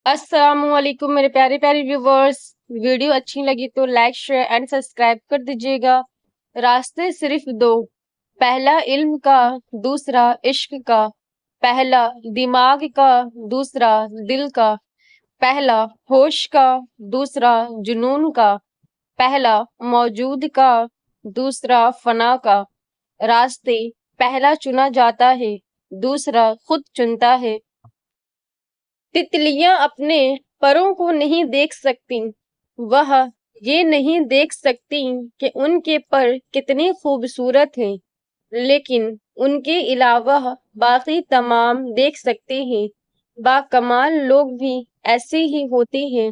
السلام علیکم میرے پیارے پیارے ویورز. ویڈیو اچھی لگی تو لائک شیئر اینڈ سبسکرائب کر دیجیے گا. راستے صرف دو، پہلا علم کا، دوسرا عشق کا. پہلا دماغ کا، دوسرا دل کا. پہلا ہوش کا، دوسرا جنون کا. پہلا موجود کا، دوسرا فنا کا. راستے پہلا چنا جاتا ہے، دوسرا خود چنتا ہے. تتلیاں اپنے پروں کو نہیں دیکھ سکتی، وہ یہ نہیں دیکھ سکتی کہ ان کے پر کتنے خوبصورت ہیں، لیکن ان کے علاوہ باقی تمام دیکھ سکتے ہیں. باکمال لوگ بھی ایسے ہی ہوتے ہیں،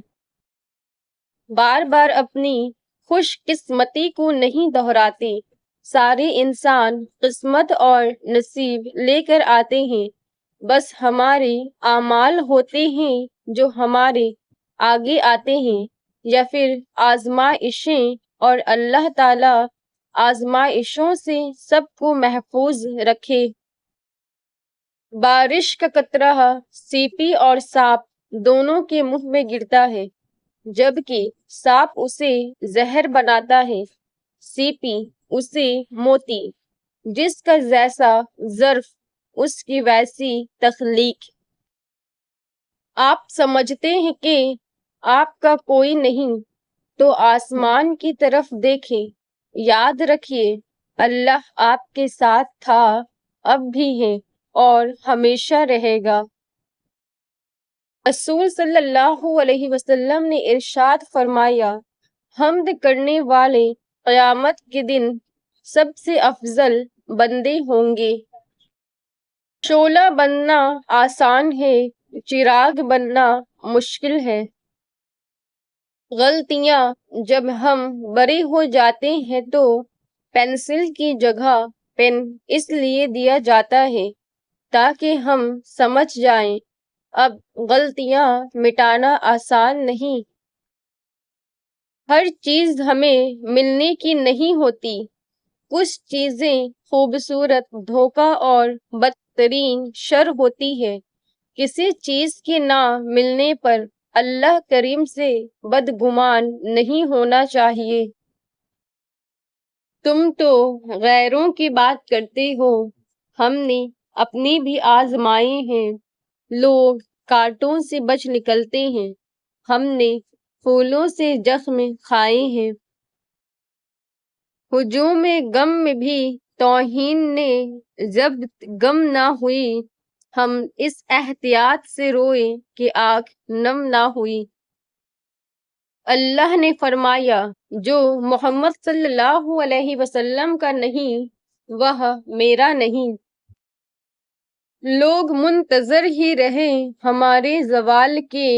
بار بار اپنی خوش قسمتی کو نہیں دہراتے. سارے انسان قسمت اور نصیب لے کر آتے ہیں، بس ہمارے اعمال ہوتے ہیں جو ہمارے آگے آتے ہیں، یا پھر آزمائشیں. اور اللہ تعالی آزمائشوں سے سب کو محفوظ رکھے. بارش کا قطرہ سیپی اور سانپ دونوں کے منہ میں گرتا ہے، جبکہ سانپ اسے زہر بناتا ہے، سیپی اسے موتی. جس کا جیسا ظرف اس کی ویسی تخلیق. آپ سمجھتے ہیں کہ آپ کا کوئی نہیں تو آسمان کی طرف دیکھیں. یاد رکھیے اللہ آپ کے ساتھ تھا، اب بھی ہے اور ہمیشہ رہے گا. رسول صلی اللہ علیہ وسلم نے ارشاد فرمایا، حمد کرنے والے قیامت کے دن سب سے افضل بندے ہوں گے. شعلہ بننا آسان ہے، چراغ بننا مشکل ہے. غلطیاں جب ہم بڑے ہو جاتے ہیں تو پینسل کی جگہ پین اس لیے دیا جاتا ہے تاکہ ہم سمجھ جائیں اب غلطیاں مٹانا آسان نہیں. ہر چیز ہمیں ملنے کی نہیں ہوتی. کچھ چیزیں خوبصورت دھوکہ اور بدترین شر ہوتی ہے. کسی چیز کے نہ ملنے پر اللہ کریم سے بدگمان نہیں ہونا چاہیے. تم تو غیروں کی بات کرتے ہو، ہم نے اپنی بھی آزمائے ہیں. لوگ کانٹوں سے بچ نکلتے ہیں، ہم نے پھولوں سے زخم کھائے ہیں. ہجوم غم میں بھی توہین نے جب غم نہ ہوئی، ہم اس احتیاط سے روئے کہ آنکھ نم نہ ہوئی. اللہ نے فرمایا، جو محمد صلی اللہ علیہ وسلم کا نہیں وہ میرا نہیں. لوگ منتظر ہی رہے ہمارے زوال کے،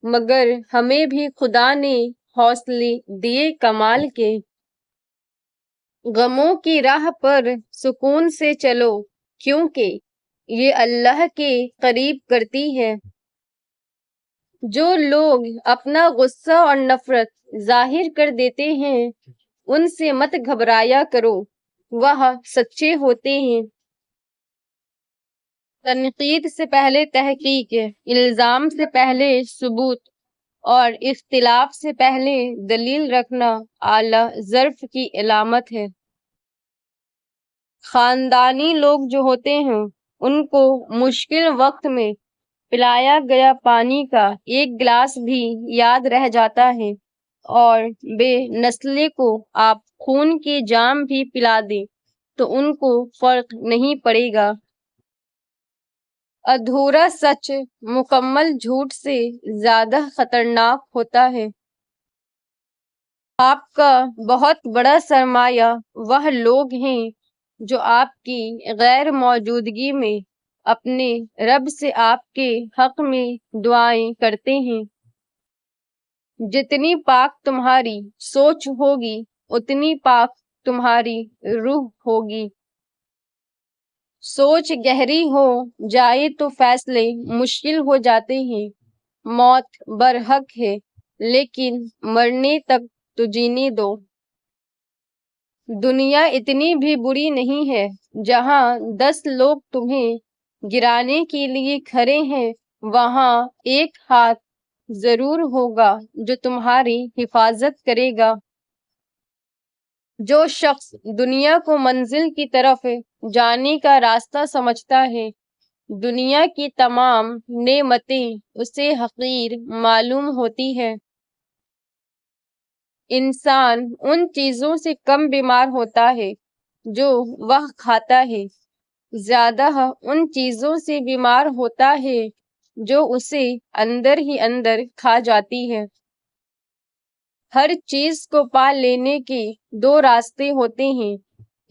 مگر ہمیں بھی خدا نے حوصلے دیے کمال کے. غموں کی راہ پر سکون سے چلو، کیونکہ یہ اللہ کے قریب کرتی ہے. جو لوگ اپنا غصہ اور نفرت ظاہر کر دیتے ہیں ان سے مت گھبرایا کرو، وہ سچے ہوتے ہیں. تنقید سے پہلے تحقیق، الزام سے پہلے ثبوت اور اختلاف سے پہلے دلیل رکھنا اعلی ظرف کی علامت ہے. خاندانی لوگ جو ہوتے ہیں ان کو مشکل وقت میں پلایا گیا پانی کا ایک گلاس بھی یاد رہ جاتا ہے، اور بے نسلے کو آپ خون کی جام بھی پلا دیں تو ان کو فرق نہیں پڑے گا. ادھورا سچ مکمل جھوٹ سے زیادہ خطرناک ہوتا ہے. آپ کا بہت بڑا سرمایہ وہ لوگ ہیں جو آپ کی غیر موجودگی میں اپنے رب سے آپ کے حق میں دعائیں کرتے ہیں. جتنی پاک تمہاری سوچ ہوگی اتنی پاک تمہاری روح ہوگی. سوچ گہری ہو جائے تو فیصلے مشکل ہو جاتے ہیں. موت برحق ہے لیکن مرنے تک تو جینے دو. دنیا اتنی بھی بری نہیں ہے جہاں 10 لوگ تمہیں گرانے کے لیے کھڑے ہیں وہاں ایک ہاتھ ضرور ہوگا جو تمہاری حفاظت کرے گا۔ جو شخص دنیا کو منزل کی طرف جانے کا راستہ سمجھتا ہے، دنیا کی تمام نعمتیں اسے حقیر معلوم ہوتی ہے۔ انسان ان چیزوں سے کم بیمار ہوتا ہے جو وہ کھاتا ہے، زیادہ ان چیزوں سے بیمار ہوتا ہے جو اسے اندر ہی اندر کھا جاتی ہے۔ ہر چیز کو پا لینے کے دو راستے ہوتے ہیں،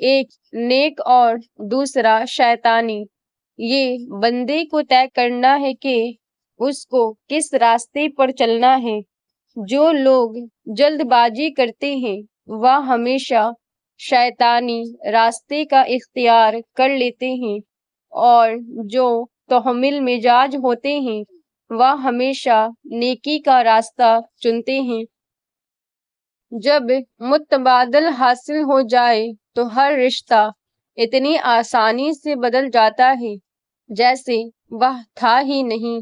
ایک نیک اور دوسرا شیطانی۔ یہ بندے کو طے کرنا ہے کہ اس کو کس راستے پر چلنا ہے۔ جو لوگ جلد بازی کرتے ہیں وہ ہمیشہ شیطانی راستے کا اختیار کر لیتے ہیں، اور جو تحمل مزاج ہوتے ہیں وہ ہمیشہ نیکی کا راستہ چنتے ہیں۔ جب متبادل حاصل ہو جائے تو ہر رشتہ اتنی آسانی سے بدل جاتا ہے جیسے وہ تھا ہی نہیں۔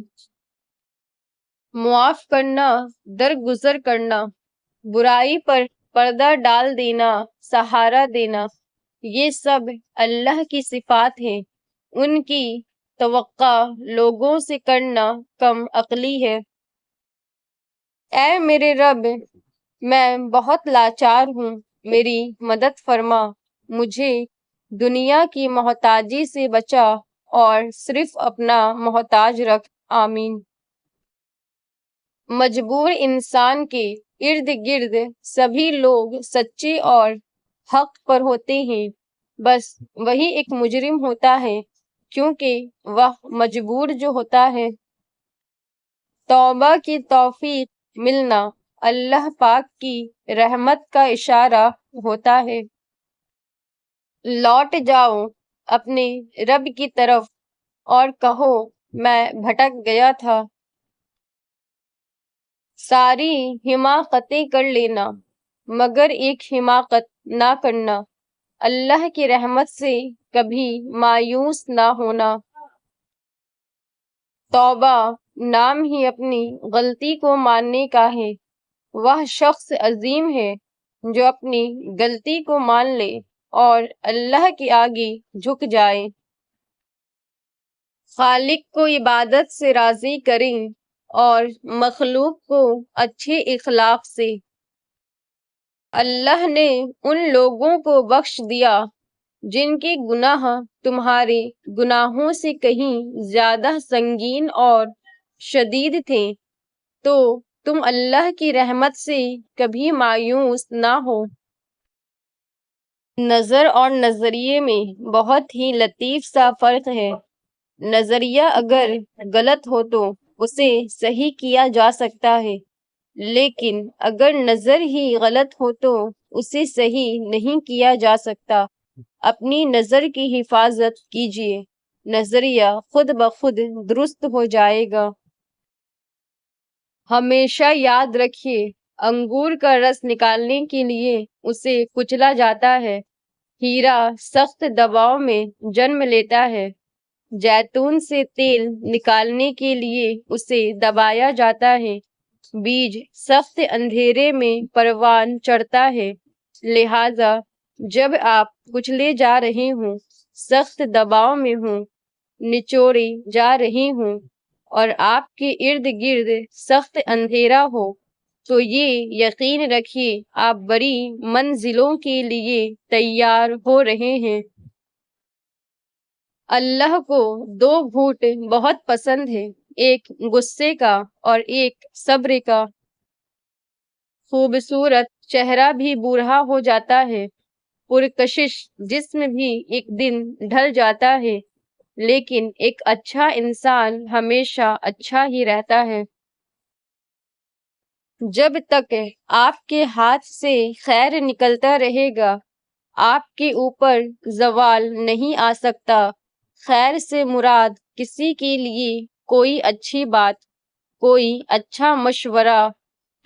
معاف کرنا، درگزر کرنا، برائی پر پردہ ڈال دینا، سہارا دینا، یہ سب اللہ کی صفات ہیں۔ ان کی توقع لوگوں سے کرنا کم عقلی ہے۔ اے میرے رب، میں بہت لاچار ہوں، میری مدد فرما، مجھے دنیا کی محتاجی سے بچا اور صرف اپنا محتاج رکھ۔ آمین۔ مجبور انسان کے ارد گرد سبھی لوگ سچے اور حق پر ہوتے ہیں، بس وہی ایک مجرم ہوتا ہے کیونکہ وہ مجبور جو ہوتا ہے۔ توبہ کی توفیق ملنا اللہ پاک کی رحمت کا اشارہ ہوتا ہے۔ لوٹ جاؤ اپنے رب کی طرف اور کہو میں بھٹک گیا تھا۔ ساری حماقتیں کر لینا مگر ایک حماقت نہ کرنا۔ اللہ کی رحمت سے کبھی مایوس نہ ہونا۔ توبہ نام ہی اپنی غلطی کو ماننے کا ہے۔ وہ شخص عظیم ہے جو اپنی غلطی کو مان لے اور اللہ کے آگے جھک جائے۔ خالق کو عبادت سے راضی کریں اور مخلوق کو اچھے اخلاق سے۔ اللہ نے ان لوگوں کو بخش دیا جن کے گناہ تمہارے گناہوں سے کہیں زیادہ سنگین اور شدید تھے، تو تم اللہ کی رحمت سے کبھی مایوس نہ ہو۔ نظر اور نظریے میں بہت ہی لطیف سا فرق ہے۔ نظریہ اگر غلط ہو تو اسے صحیح کیا جا سکتا ہے، لیکن اگر نظر ہی غلط ہو تو اسے صحیح نہیں کیا جا سکتا۔ اپنی نظر کی حفاظت کیجیے، نظریہ خود بخود درست ہو جائے گا۔ ہمیشہ یاد رکھیے، انگور کا رس نکالنے کے لیے اسے کچلا جاتا ہے، ہیرا سخت دباؤ میں جنم لیتا ہے، زیتون سے تیل نکالنے کے لیے اسے دبایا جاتا ہے، بیج سخت اندھیرے میں پروان چڑھتا ہے۔ لہذا جب آپ کچلے جا رہے ہوں، سخت دباؤ میں ہوں، نچوڑے جا رہے ہوں اور آپ کے ارد گرد سخت اندھیرا ہو، تو یہ یقین رکھیے آپ بڑی منزلوں کے لیے تیار ہو رہے ہیں۔ اللہ کو دو گھونٹ بہت پسند ہے، ایک غصے کا اور ایک صبر کا۔ خوبصورت چہرہ بھی بوڑھا ہو جاتا ہے، پرکشش جسم بھی ایک دن ڈھل جاتا ہے، لیکن ایک اچھا انسان ہمیشہ اچھا ہی رہتا ہے۔ جب تک آپ کے ہاتھ سے خیر نکلتا رہے گا، آپ کے اوپر زوال نہیں آ سکتا۔ خیر سے مراد کسی کے لیے کوئی اچھی بات، کوئی اچھا مشورہ،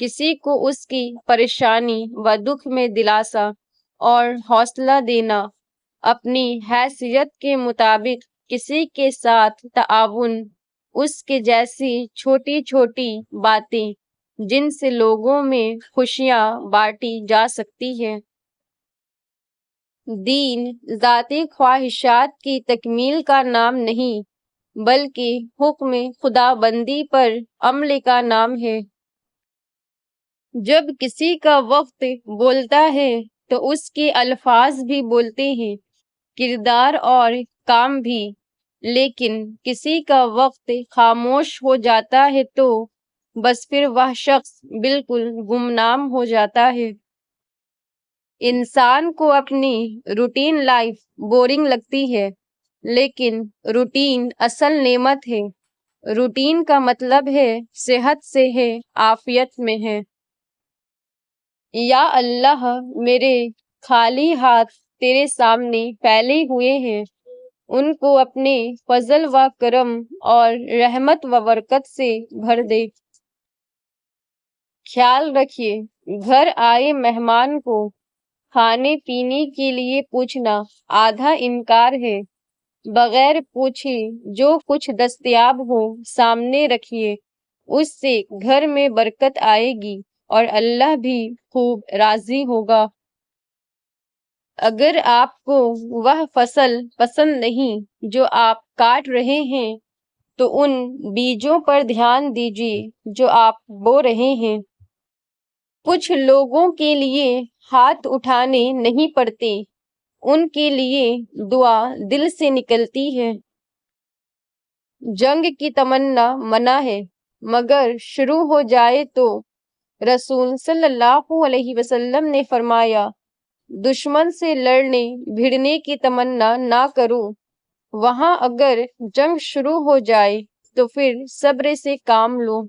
کسی کو اس کی پریشانی و دکھ میں دلاسا اور حوصلہ دینا، اپنی حیثیت کے مطابق کسی کے ساتھ تعاون، اس کے جیسی چھوٹی چھوٹی باتیں جن سے لوگوں میں خوشیاں بانٹی جا سکتی ہیں۔ دین ذاتی خواہشات کی تکمیل کا نام نہیں بلکہ حکم خدا بندی پر عمل کا نام ہے۔ جب کسی کا وقت بولتا ہے تو اس کے الفاظ بھی بولتے ہیں، کردار اور کام بھی، لیکن کسی کا وقت خاموش ہو جاتا ہے تو بس پھر وہ شخص بالکل گمنام ہو جاتا ہے۔ انسان کو اپنی روٹین لائف بورنگ لگتی ہے، لیکن روٹین اصل نعمت ہے۔ روٹین کا مطلب ہے صحت سے ہے، عافیت میں ہے۔ یا اللہ، میرے خالی ہاتھ تیرے سامنے پھیلے ہوئے ہیں، ان کو اپنے فضل و کرم اور رحمت و برکت سے بھر دے۔ خیال رکھیے، گھر آئے مہمان کو کھانے پینے کے لیے پوچھنا آدھا انکار ہے۔ بغیر پوچھے جو کچھ دستیاب ہو سامنے رکھیے، اس سے گھر میں برکت آئے گی اور اللہ بھی خوب راضی ہوگا۔ اگر آپ کو وہ فصل پسند نہیں جو آپ کاٹ رہے ہیں تو ان بیجوں پر دھیان دیجیے جو آپ بو رہے ہیں۔ کچھ لوگوں کے لیے ہاتھ اٹھانے نہیں پڑتے، ان کے لیے دعا دل سے نکلتی ہے۔ جنگ کی تمنا منع ہے، مگر شروع ہو جائے تو رسول صلی اللہ علیہ وسلم نے فرمایا، دشمن سے لڑنے بھیڑنے کی تمنا نہ کرو، وہاں اگر جنگ شروع ہو جائے تو پھر صبر سے کام لو۔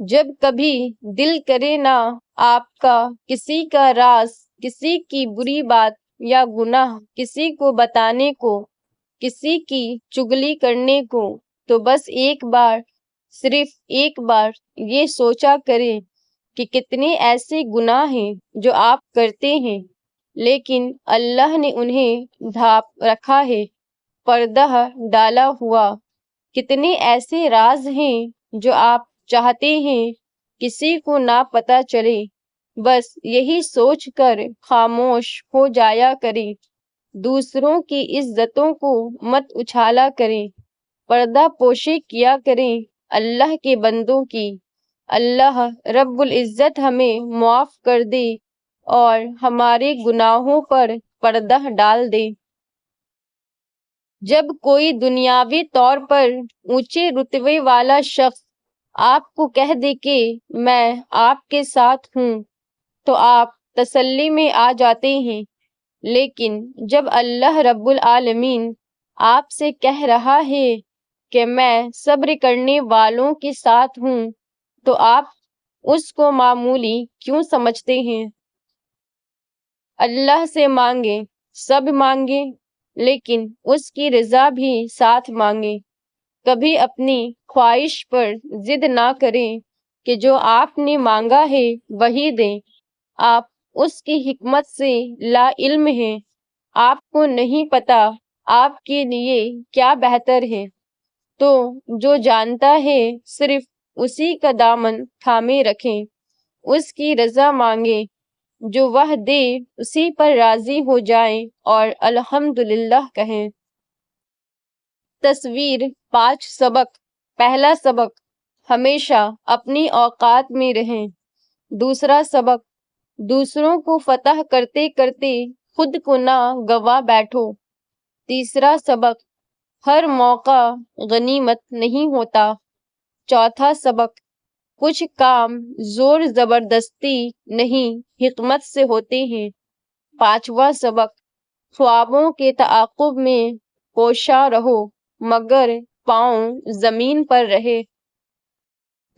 جب کبھی دل کرے نا آپ کا کسی کا راز، کسی کی بری بات یا گناہ کسی کو بتانے کو، کسی کی چگلی کرنے کو، تو بس ایک بار، صرف ایک بار یہ سوچا کریں کہ کتنے ایسے گناہ ہیں جو آپ کرتے ہیں لیکن اللہ نے انہیں ڈھانپ رکھا ہے، پردہ ڈالا ہوا، کتنے ایسے راز ہیں جو آپ چاہتے ہیں کسی کو نہ پتہ چلے، بس یہی سوچ کر خاموش ہو جایا کریں۔ دوسروں کی عزتوں کو مت اچھالا کریں، پردہ پوشی کیا کریں اللہ کے بندوں کی۔ اللہ رب العزت ہمیں معاف کر دے اور ہمارے گناہوں پر پردہ ڈال دے۔ جب کوئی دنیاوی طور پر اونچے رتبے والا شخص آپ کو کہہ دے کہ میں آپ کے ساتھ ہوں تو آپ تسلی میں آ جاتے ہیں، لیکن جب اللہ رب العالمین آپ سے کہہ رہا ہے کہ میں صبر کرنے والوں کے ساتھ ہوں تو آپ اس کو معمولی کیوں سمجھتے ہیں؟ اللہ سے مانگیں، سب مانگیں، لیکن اس کی رضا بھی ساتھ مانگیں۔ کبھی اپنی خواہش پر ضد نہ کریں کہ جو آپ نے مانگا ہے وہی دیں۔ آپ اس کی حکمت سے لا علم ہیں، آپ کو نہیں پتا آپ کے لیے کیا بہتر ہے، تو جو جانتا ہے صرف اسی کا دامن تھامے رکھیں، اس کی رضا مانگیں، جو وہ دے اسی پر راضی ہو جائیں اور الحمدللہ کہیں۔ تصویر 5 سبق۔ پہلا سبق، ہمیشہ اپنی اوقات میں رہیں۔ دوسرا سبق، دوسروں کو فتح کرتے کرتے خود کو نہ گوا بیٹھو۔ تیسرا سبق، ہر موقع غنیمت نہیں ہوتا۔ چوتھا سبق، کچھ کام زور زبردستی نہیں حکمت سے ہوتے ہیں۔ پانچواں سبق، خوابوں کے تعاقب میں کوشاں رہو مگر پاؤں زمین پر رہے۔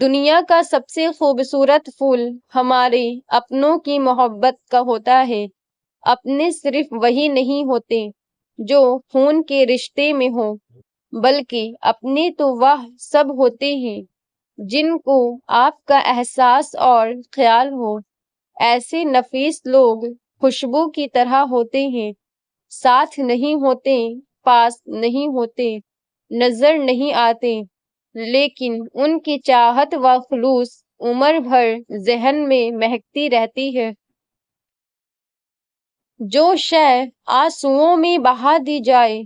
دنیا کا سب سے خوبصورت پھول ہمارے اپنوں کی محبت کا ہوتا ہے۔ اپنے صرف وہی نہیں ہوتے جو خون کے رشتے میں ہوں، بلکہ اپنے تو وہ سب ہوتے ہیں جن کو آپ کا احساس اور خیال ہو۔ ایسے نفیس لوگ خوشبو کی طرح ہوتے ہیں، ساتھ نہیں ہوتے، پاس نہیں ہوتے، نظر نہیں آتے، لیکن ان کی چاہت و خلوص عمر بھر ذہن میں مہکتی رہتی ہے۔ جو شے آنسوؤں میں بہا دی جائے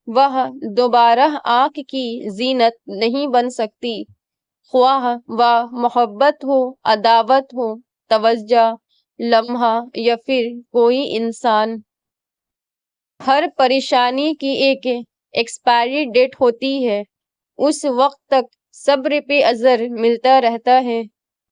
وہ دوبارہ آنکھ کی زینت نہیں بن سکتی، خواہ وہ محبت ہو، عداوت ہو، توجہ، لمحہ یا پھر کوئی انسان۔ ہر پریشانی کی ایک ایکسپائری ڈیٹ ہوتی ہے، اس وقت تک صبر پہ اثر ملتا رہتا ہے۔